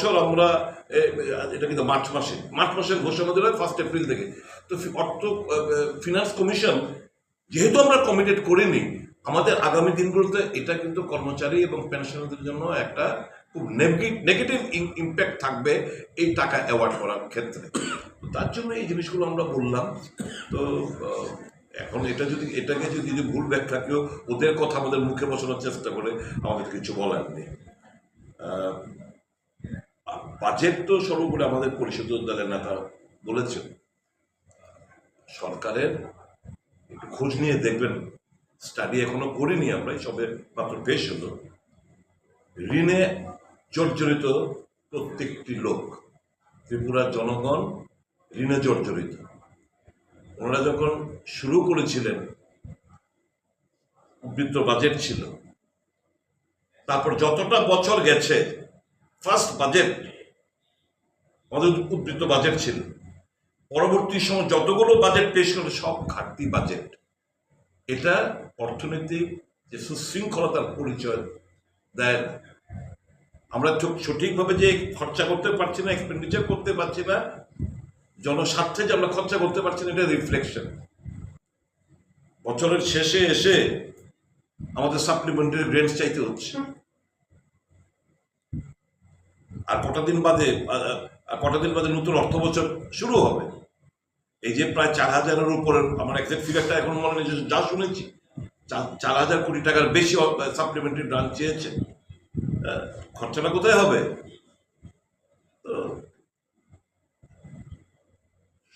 বছর আমরা এটা কিন্তু মার্চ মাসের ঘোষণা দিল 1 এপ্রিল থেকে। তো ফিনান্স কমিশন যেহেতু আমরা কমিটেড করিনি, আমাদের আগামী দিনগুলোতে এটা কিন্তু কর্মচারী এবং পেনশনারদের জন্য একটা খুব নেগেটিভ ইম্প্যাক্ট থাকবে এই টাকা অ্যাওয়ার্ড করার ক্ষেত্রে। তার জন্য এই জিনিসগুলো আমরা বললাম। তো এখন এটাকে যদি ভুল ব্যাখ্যা কেউ ওদের কথা আমাদের মুখে বসানোর চেষ্টা করে, আমাদের কিছু বলার নেই। বাজেট তো সর্বোপরি আমাদের পরিষদীয় দলের নেতা বলেছেন, সরকারের একটু খোঁজ নিয়ে দেখবেন, স্টাডি এখনো করিনি আমরা, সবে মাত্র পেশ হলো। ঋণে জর্জরিত প্রত্যেকটি লোক, ত্রিপুরার জনগণ ঋণে জর্জরিত। ওনারা যখন শুরু করেছিলেন উদ্বৃত্ত বাজেট ছিল, তারপর যতটা বছর গেছে ফার্স্ট বাজেট আমাদের উদ্বৃত্ত বাজেট ছিল, পরবর্তী সময় যতগুলো বাজেট পেশ করলে সব ঘাটতি বাজেট। এটা অর্থনৈতিক যে সুশৃঙ্খলতার পরিচয় দেয় না। আমরা সঠিকভাবে যে খরচা করতে পারছি না, এক্সপেন্ডিচার করতে পারছি না, জনস্বার্থে যে আমরা খরচা করতে পারছি না, এটা রিফ্লেকশন। বছরের শেষে এসে আমাদের সাপ্লিমেন্টারি গ্রেন্ট চাইতে হচ্ছে। আর কটা দিন বাদে নতুন অর্থ বছর শুরু হবে। এই যে প্রায় 4,000-এর উপরে, আমার এক্সাক্ট ফিগারটা এখন মনে নেই, যা শুনেছি 4,000 কোটি টাকার বেশি সাপ্লিমেন্টারি গ্রান্ট চেয়েছে। খরচাটা কোথায় হবে? তো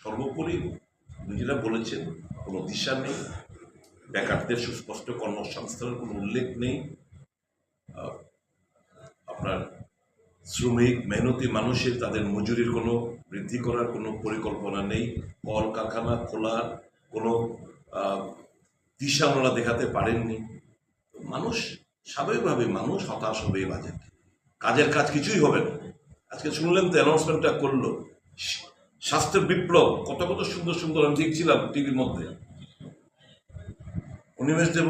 সর্বোপরি নিজেরা বলেছেন কোনো দিশা নেই, বেকারদের সুস্পষ্ট কর্মসংস্থানের কোনো উল্লেখ নেই, আপনার শ্রমিক মেহনতি মানুষের তাদের মজুরির কোনো বৃদ্ধি করার কোনো পরিকল্পনা নেই, কল কারখানা খোলার কোনো দিশা ওনারা দেখাতে পারেননি। মানুষ স্বাভাবিকভাবে হতাশ হবে। এই বাজেট কাজের কাজ কিছুই হবে না। আজকে শুনলেন তো অ্যানাউন্সমেন্টটা করলো, স্বাস্থ্যের বিপ্লব, কত সুন্দর সুন্দর আমি দেখছিলাম টিভির মধ্যে। অনিমেষ দেব